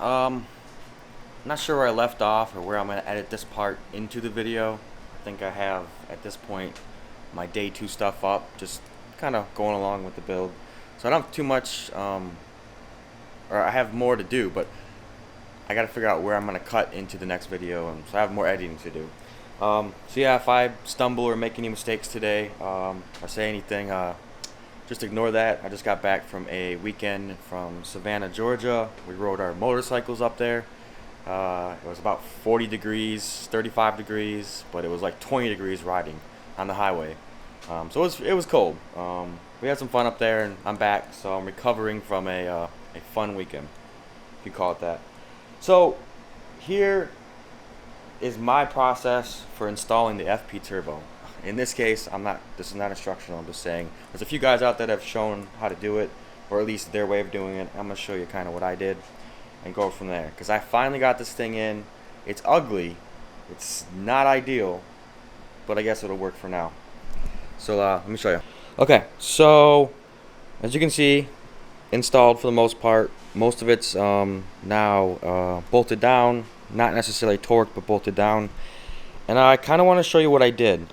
Not sure where I left off or where I'm going to edit this part into the video. I think I have, at this point, my day 2 stuff up, just kind of going along with the build. So I don't have too much, or I have more to do, but I got to figure out where I'm going to cut into the next video, and so I have more editing to do. So yeah, if I stumble or make any mistakes today, or say anything, just ignore that. I just got back from a weekend from Savannah, Georgia. We rode our motorcycles up there. It was about 40 degrees, 35 degrees, but it was like 20 degrees riding on the highway. So it was cold. We had some fun up there, and I'm back, so I'm recovering from a fun weekend, if you call it that. So here is my process for installing the FP Turbo. In this case, this is not instructional, I'm just saying. There's a few guys out there that have shown how to do it, or at least their way of doing it. I'm going to show you kind of what I did and go from there. Because I finally got this thing in. It's ugly. It's not ideal, but I guess it'll work for now. So let me show you. Okay, so as you can see, installed for the most part. Most of it's now bolted down. Not necessarily torqued, but bolted down. And I kind of want to show you what I did.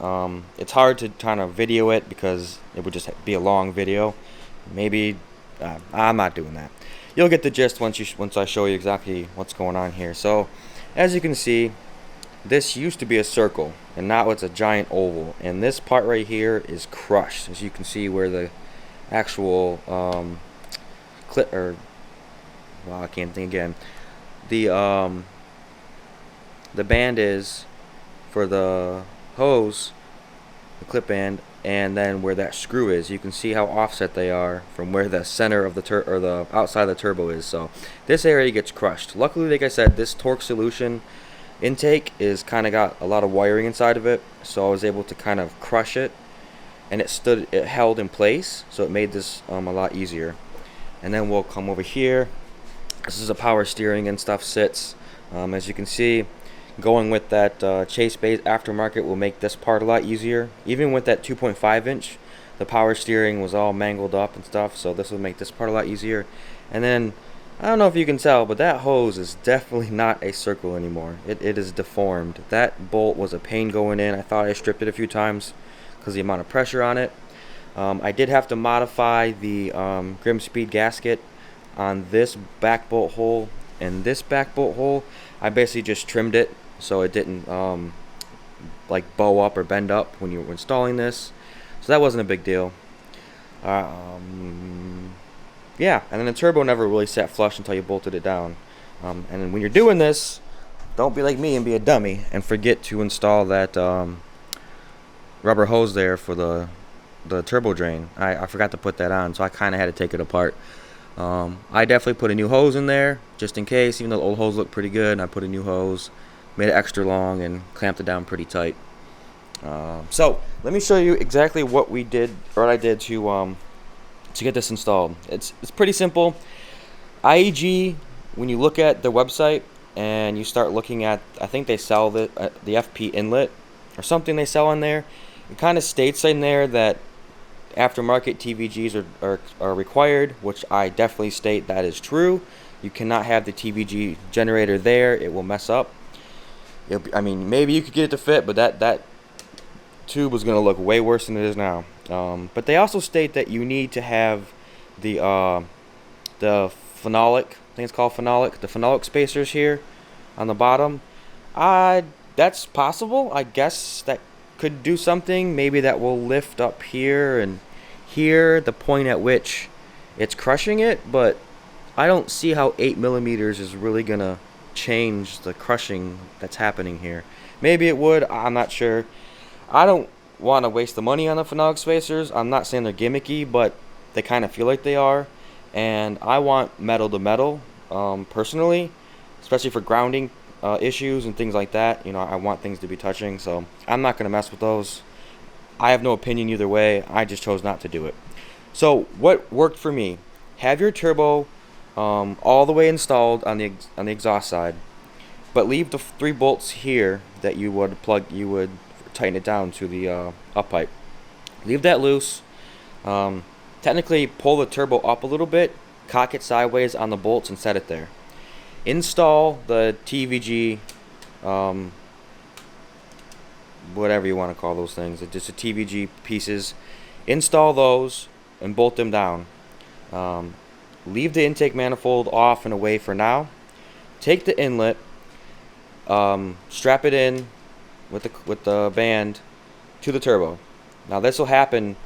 It's hard to kind of video it because it would just be a long video. Maybe I'm not doing that. You'll get the gist once I show you exactly what's going on here. So, as you can see, this used to be a circle, and now it's a giant oval. And this part right here is crushed, as you can see where the actual clip, or well, I can't think again. The band is for the hose, the clip band, and then where that screw is. You can see how offset they are from where the center of the the outside of the turbo is. So this area gets crushed. Luckily, like I said, this torque solution intake is kind of got a lot of wiring inside of it, so I was able to kind of crush it, and it held in place, so it made this a lot easier. And then we'll come over here. This is a power steering and stuff sits. As you can see, going with that Chase Base aftermarket will make this part a lot easier. Even with that 2.5 inch, the power steering was all mangled up and stuff, so this will make this part a lot easier. And then, I don't know if you can tell, but that hose is definitely not a circle anymore. It is deformed. That bolt was a pain going in. I thought I stripped it a few times because of the amount of pressure on it. I did have to modify the Grim Speed gasket on this back bolt hole and this back bolt hole. I basically just trimmed it so it didn't like bow up or bend up when you were installing this, so that wasn't a big deal. Yeah, and then the turbo never really sat flush until you bolted it down. And then when you're doing this, don't be like me and be a dummy and forget to install that rubber hose there for the turbo drain. I forgot to put that on, so I kind of had to take it apart. I definitely put a new hose in there just in case, even though the old hose looked pretty good. I put a new hose, made it extra long, and clamped it down pretty tight. So let me show you exactly what we did, or what I did to get this installed. It's pretty simple. IAG, when you look at their website and you start looking at, I think they sell the FP inlet or something they sell on there. It kind of states in there that aftermarket TVGs are required, which I definitely state that is true. You cannot have the TVG generator there; it will mess up. I mean, maybe you could get it to fit, but that tube was going to look way worse than it is now. But they also state that you need to have the phenolic, I think it's called phenolic, the phenolic spacers here on the bottom. That's possible. I guess that could do something. Maybe that will lift up here and here, the point at which it's crushing it, but I don't see how 8mm is really gonna change the crushing that's happening here. Maybe it would, I'm not sure. I don't want to waste the money on the phenolic spacers. I'm not saying they're gimmicky, but they kind of feel like they are, and I want metal to metal personally, especially for grounding issues and things like that. You know, I want things to be touching, so I'm not going to mess with those. I have no opinion either way. I just chose not to do it. So what worked for me? Have your turbo all the way installed on the exhaust side, but leave the 3 bolts here that you would tighten it down to the up pipe. Leave that loose. Technically, pull the turbo up a little bit, cock it sideways on the bolts, and set it there. install the TVG, whatever you want to call those things, it's just the TVG pieces. Install those and bolt them down. Leave the intake manifold off and away for now. Take the inlet, strap it in with the band to the turbo. Now this will happen,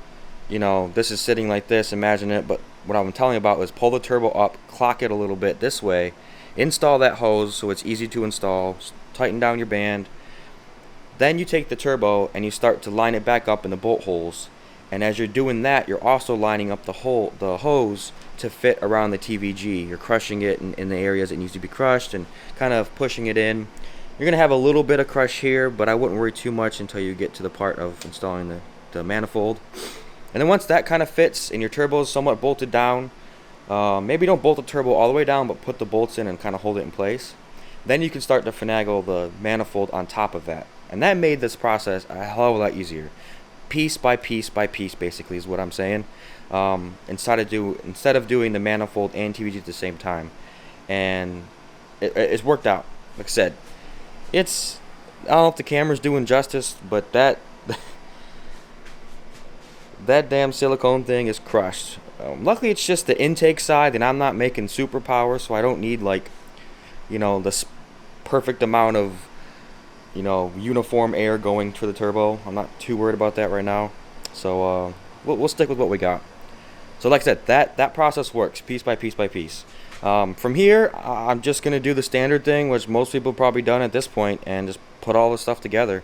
you know, this is sitting like this, imagine it, but what I'm telling you about is pull the turbo up, clock it a little bit this way, install that hose so it's easy to install, tighten down your band. Then you take the turbo and you start to line it back up in the bolt holes. And as you're doing that, you're also lining up the hose to fit around the TVG. You're crushing it in the areas it needs to be crushed and kind of pushing it in. You're going to have a little bit of crush here, but I wouldn't worry too much until you get to the part of installing the manifold. And then once that kind of fits and your turbo is somewhat bolted down, maybe don't bolt the turbo all the way down, but put the bolts in and kind of hold it in place. Then you can start to finagle the manifold on top of that. And that made this process a hell of a lot easier. Piece by piece by piece, basically, is what I'm saying. Instead of doing the manifold and TVG at the same time. And it's worked out. Like I said, I don't know if the camera's doing justice, but that damn silicone thing is crushed. Luckily, it's just the intake side, and I'm not making super power, so I don't need, like, you know, this perfect amount of, you know, uniform air going to the turbo. I'm not too worried about that right now. So we'll stick with what we got. So like I said, that process works piece by piece by piece. From here, I'm just going to do the standard thing, which most people have probably done at this point, and just put all the stuff together.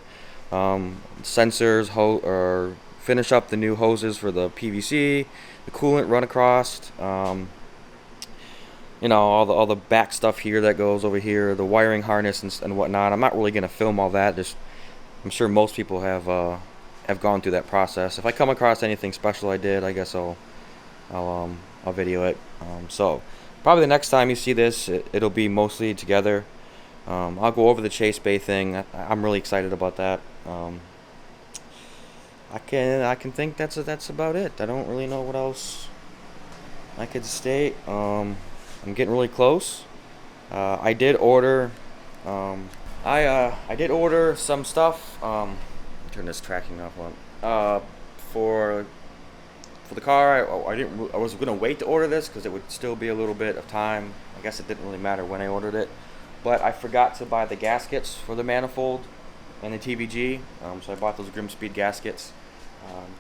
Sensors, or finish up the new hoses for the PVC, the coolant run across, you know, all the back stuff here that goes over here, the wiring harness and whatnot. I'm not really going to film all that. Just, I'm sure most people have gone through that process. If I come across anything special I did, I guess I'll video it. So probably the next time you see this, it'll be mostly together. I'll go over the chase bay thing. I'm really excited about that. I can think that's about it. I don't really know what else I could state. I'm getting really close. I did order I did order some stuff. Turn this tracking off on. For the car, I was gonna wait to order this because it would still be a little bit of time. I guess it didn't really matter when I ordered it, but I forgot to buy the gaskets for the manifold and the TVG. So I bought those Grimspeed gaskets.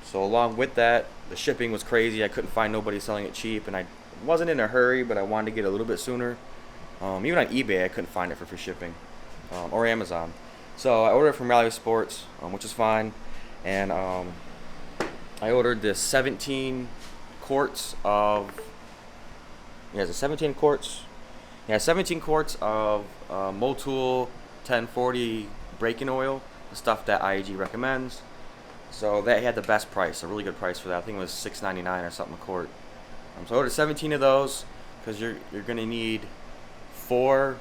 So along with that, the shipping was crazy. I couldn't find nobody selling it cheap, and I wasn't in a hurry, but I wanted to get it a little bit sooner. Even on eBay, I couldn't find it for free shipping, or Amazon. So I ordered it from Rally Sports, which is fine, and I ordered the 17 quarts of. Yeah, is it 17 quarts? Yeah, 17 quarts of Motul 1040 braking oil, the stuff that IAG recommends. So they had the best price, a really good price for that. I think it was $6.99 or something a quart. So I ordered 17 of those because you're gonna need 4,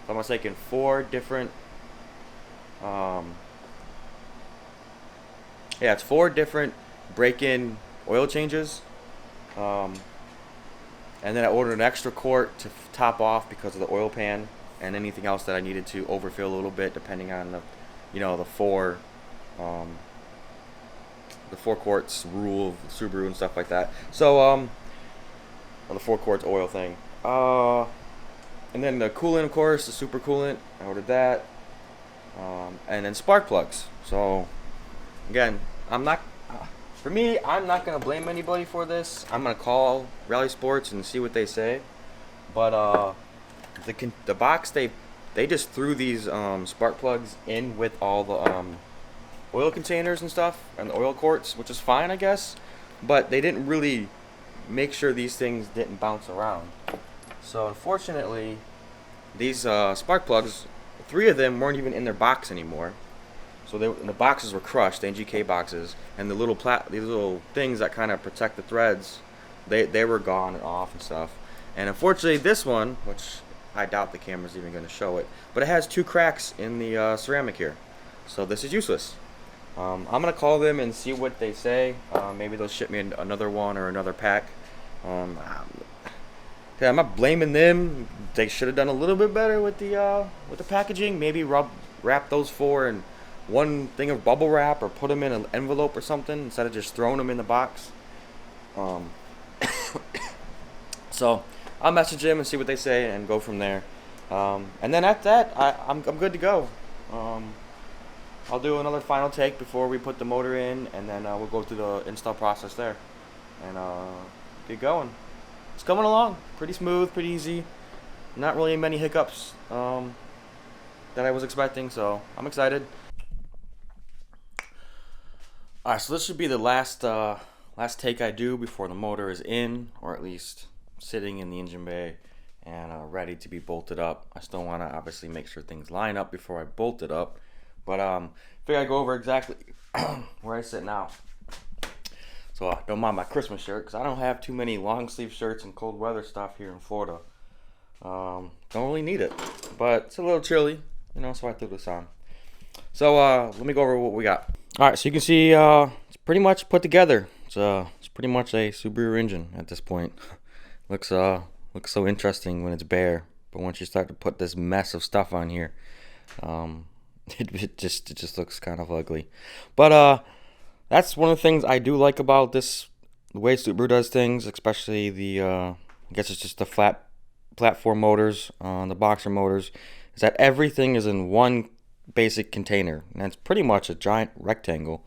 if I'm not mistaken, 4 different. Yeah, it's 4 different break-in oil changes. And then I ordered an extra quart to top off because of the oil pan and anything else that I needed to overfill a little bit, depending on the, you know, the 4 quarts rule of Subaru and stuff like that. So the 4 quarts oil thing. And then the coolant, of course, the super coolant. I ordered that. And then spark plugs. So again, I'm not gonna blame anybody for this. I'm gonna call Rally Sports and see what they say. But the box, they just threw these spark plugs in with all the oil containers and stuff and the oil quarts, which is fine, I guess. But they didn't really make sure these things didn't bounce around. So unfortunately, these spark plugs, 3 of them weren't even in their box anymore. So the boxes were crushed, the NGK boxes, and the these little things that kind of protect the threads, they were gone and off and stuff. And unfortunately, this one, which I doubt the camera's even going to show it, but it has 2 cracks in the ceramic here. So this is useless. I'm going to call them and see what they say. Maybe they'll ship me another one or another pack. Yeah, I'm not blaming them. They should have done a little bit better with the packaging. Maybe wrap those four in one thing of bubble wrap, or put them in an envelope or something instead of just throwing them in the box. Um, so I'll message them and see what they say and go from there. And then after that, I'm good to go. I'll do another final take before we put the motor in, and then we'll go through the install process there and get going. It's coming along pretty smooth, pretty easy. Not really many hiccups that I was expecting, so I'm excited. All right, so this should be the last take I do before the motor is in, or at least sitting in the engine bay and ready to be bolted up. I still want to obviously make sure things line up before I bolt it up, but figure I go over exactly where I sit now. So don't mind my Christmas shirt, because I don't have too many long sleeve shirts and cold weather stuff here in Florida. Don't really need it, but it's a little chilly, so I threw this on. So let me go over what we got. All right, so you can see it's pretty much put together. It's pretty much a Subaru engine at this point. Looks so interesting when it's bare, but once you start to put this mess of stuff on here, it just looks kind of ugly. But that's one of the things I do like about the way Subaru does things, especially I guess it's just the platform motors, the boxer motors, is that everything is in one basic container, and that's pretty much a giant rectangle.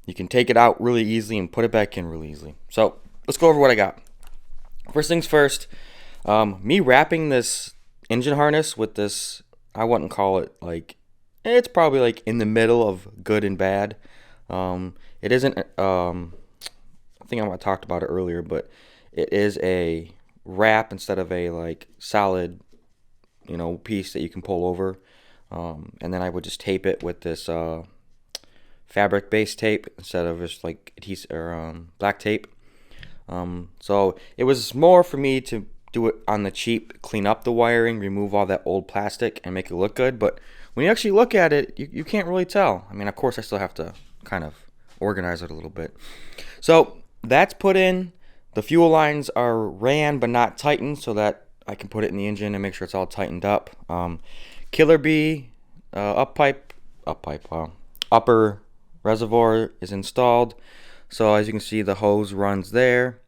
You can take it out really easily and put it back in really easily. So let's go over what I got. First things first, me wrapping this engine harness with this, I wouldn't call it it's probably like in the middle of good and bad. It isn't, I think I talked about it earlier, but it is a wrap instead of a solid, piece that you can pull over. And then I would just tape it with this fabric based tape instead of just adhesive or black tape. So it was more for me to do it on the cheap, clean up the wiring, remove all that old plastic, and make it look good. But when you actually look at it, you can't really tell. I mean, of course, I still have to kind of organize it a little bit. So that's put in. The fuel lines are ran but not tightened, so that I can put it in the engine and make sure it's all tightened up. Killer Bee upper reservoir is installed. So as you can see, the hose runs there.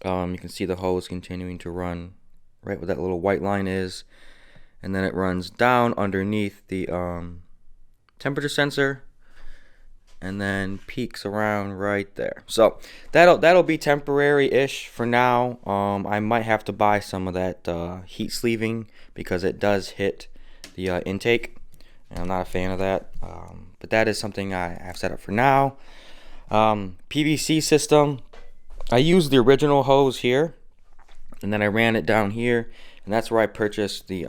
You can see the hose continuing to run right where that little white line is, and then it runs down underneath the temperature sensor, and then peaks around right there. So that'll be temporary-ish for now. I might have to buy some of that heat sleeving, because it does hit the intake, and I'm not a fan of that. But that is something I have set up for now. PVC system, I used the original hose here, and then I ran it down here, and that's where I purchased the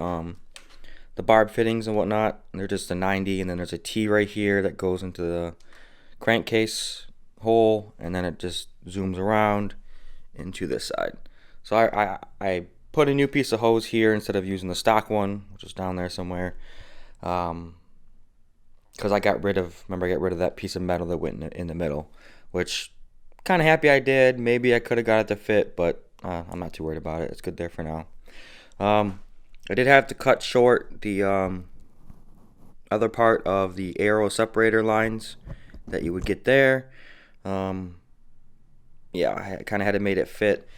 barb fittings and whatnot. And they're just a 90, and then there's a T right here that goes into the crankcase hole, and then it just zooms around into this side. So I put a new piece of hose here instead of using the stock one, which is down there somewhere, because I got rid of that piece of metal that went in the middle, which kind of happy I did. Maybe I could have got it to fit, but I'm not too worried about it. It's good there for now. I did have to cut short the other part of the aero separator lines that you would get there. Yeah, I kind of had to make it fit.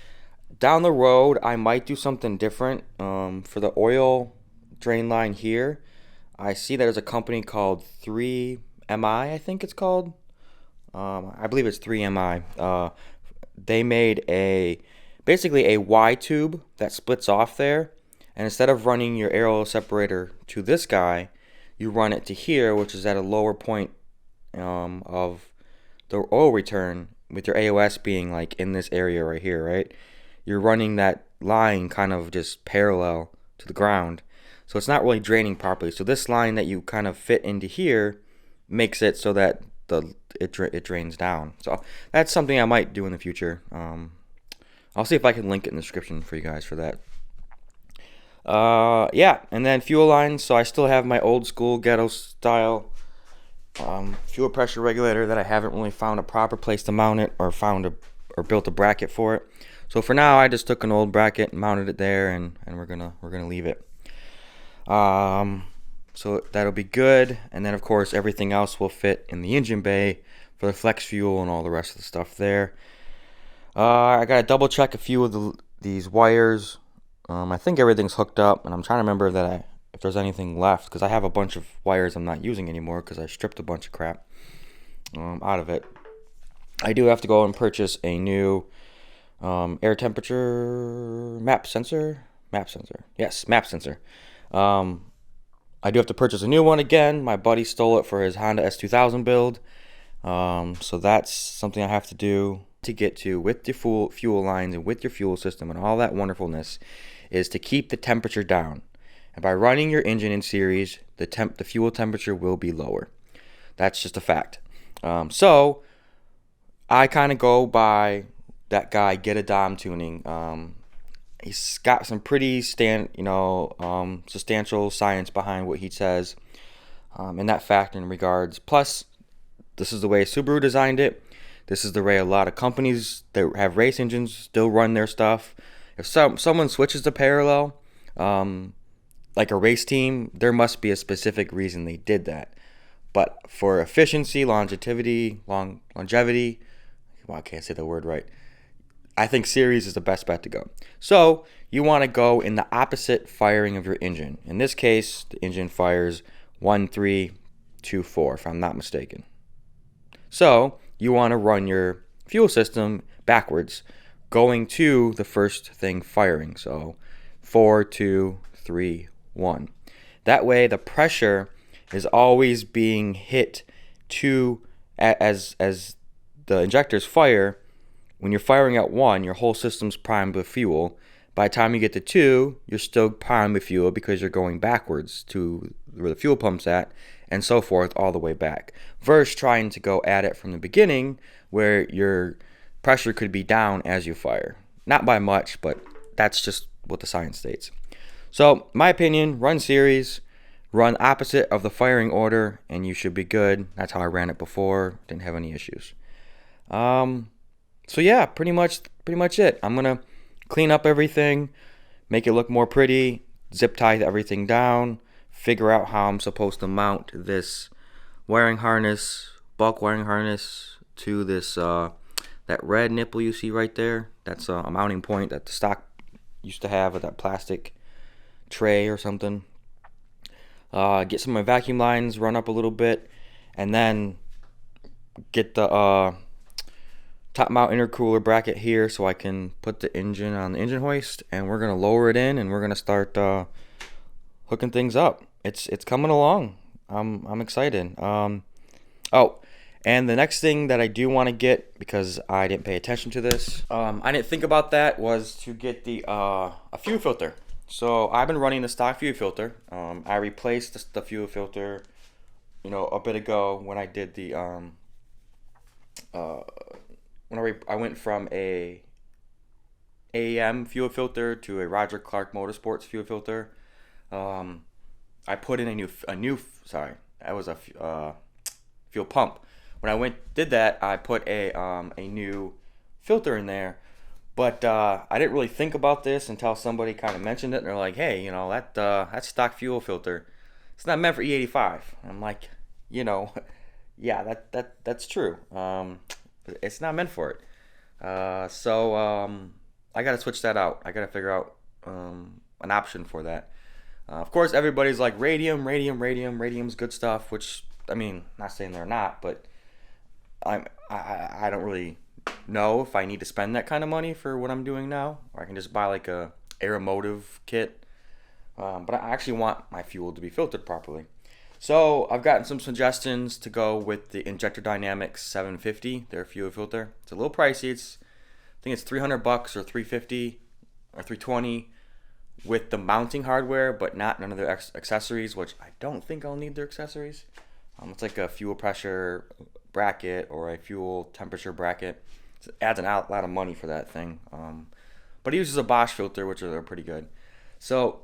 Down the road, I might do something different. For the oil drain line here, I see there's a company called 3MI, I think it's called. I believe it's 3MI. They made basically a Y tube that splits off there, and instead of running your aero separator to this guy, you run it to here, which is at a lower point of the oil return, with your AOS being in this area right here, right? You're running that line kind of just parallel to the ground, so it's not really draining properly. So this line that you kind of fit into here makes it so that it drains down. So that's something I might do in the future. I'll see if I can link it in the description for you guys for that. Yeah, and then fuel lines. So I still have my old school ghetto style fuel pressure regulator that I haven't really found a proper place to mount it, or built a bracket for it. So for now, I just took an old bracket and mounted it there, and we're gonna leave it. So that'll be good, and then of course everything else will fit in the engine bay for the flex fuel and all the rest of the stuff there. I gotta double check a few of these wires. I think everything's hooked up, and I'm trying to remember if there's anything left, because I have a bunch of wires I'm not using anymore because I stripped a bunch of crap out of it. I do have to go and purchase a new air temperature map sensor. Yes, map sensor. I do have to purchase a new one again. My buddy stole it for his Honda S2000 build. So that's something I have to do to get to with your fuel lines and with your fuel system and all that wonderfulness, is to keep the temperature down. And by running your engine in series, the fuel temperature will be lower. That's just a fact. So I kind of go by that guy, Get a Dom Tuning. He's got some pretty substantial science behind what he says, in that fact in regards. Plus, this is the way Subaru designed it. This is the way a lot of companies that have race engines still run their stuff. If someone switches to parallel, like a race team, there must be a specific reason they did that. But for efficiency, longevity, well, I can't say the word right. I think series is the best bet to go. So you want to go in the opposite firing of your engine. In this case, the engine fires 1, 3, 2, 4, if I'm not mistaken. So you want to run your fuel system backwards, going to the first thing firing. So 4, 2, 3, 1. That way the pressure is always being hit to, as the injectors fire. When you're firing at 1, your whole system's primed with fuel. By the time you get to 2, you're still primed with fuel because you're going backwards to where the fuel pump's at, and so forth all the way back. Versus trying to go at it from the beginning where your pressure could be down as you fire. Not by much, but that's just what the science states. So, my opinion, run series, run opposite of the firing order, and you should be good. That's how I ran it before. Didn't have any issues. So yeah, pretty much it. I'm gonna clean up everything, make it look more pretty, zip tie everything down, figure out how I'm supposed to mount this wiring harness, bulk wiring harness, to this that red nipple you see right there. That's a mounting point that the stock used to have with that plastic tray or something. Get some of my vacuum lines run up a little bit, and then get the top mount intercooler bracket here so I can put the engine on the engine hoist, and we're gonna lower it in, and we're gonna start hooking things up. It's coming along. I'm excited. Oh, and the next thing that I do want to get, because I didn't pay attention to this, I didn't think about that, was to get the a fuel filter. So I've been running the stock fuel filter. I replaced the fuel filter, a bit ago when I did the I went from a AEM fuel filter to a Roger Clark Motorsports fuel filter. I put in that was a fuel pump. When I did that, I put a new filter in there, but I didn't really think about this until somebody kind of mentioned it, and they're like, "Hey, that stock fuel filter, it's not meant for E85." And I'm like, yeah, that's true. It's not meant for it. So I gotta switch that out. I gotta figure out an option for that. Of course, everybody's like radium's good stuff, which, I mean, not saying they're not, but I don't really know if I need to spend that kind of money for what I'm doing now, or I can just buy like a Aeromotive kit. But I actually want my fuel to be filtered properly. So I've gotten some suggestions to go with the Injector Dynamics 750, their fuel filter. It's a little pricey. I think it's $300 or $350 or $320 with the mounting hardware, but none of their accessories, which I don't think I'll need their accessories. It's like a fuel pressure bracket or a fuel temperature bracket. It adds a lot of money for that thing. But it uses a Bosch filter, which are pretty good. So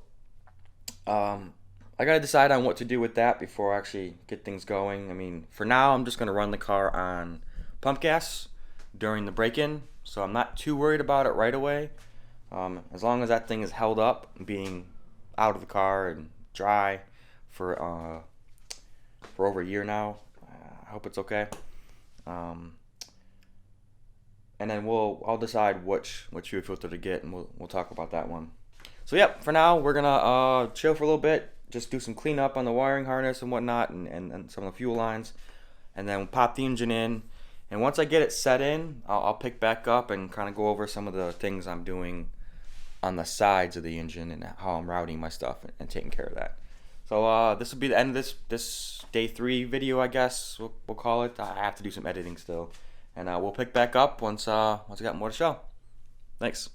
I gotta decide on what to do with that before I actually get things going. I mean, for now, I'm just gonna run the car on pump gas during the break-in, so I'm not too worried about it right away. As long as that thing is held up, being out of the car and dry for over a year now, I hope it's okay. Um, and then I'll decide which fuel filter to get, and we'll talk about that one. So yep, for now we're gonna chill for a little bit, just do some cleanup on the wiring harness and whatnot, and some of the fuel lines, and then we'll pop the engine in. And once I get it set in, I'll pick back up and kind of go over some of the things I'm doing on the sides of the engine and how I'm routing my stuff and taking care of that. So this will be the end of this day 3 video, I guess we'll call it. I have to do some editing still, and we'll pick back up once I got more to show. Thanks.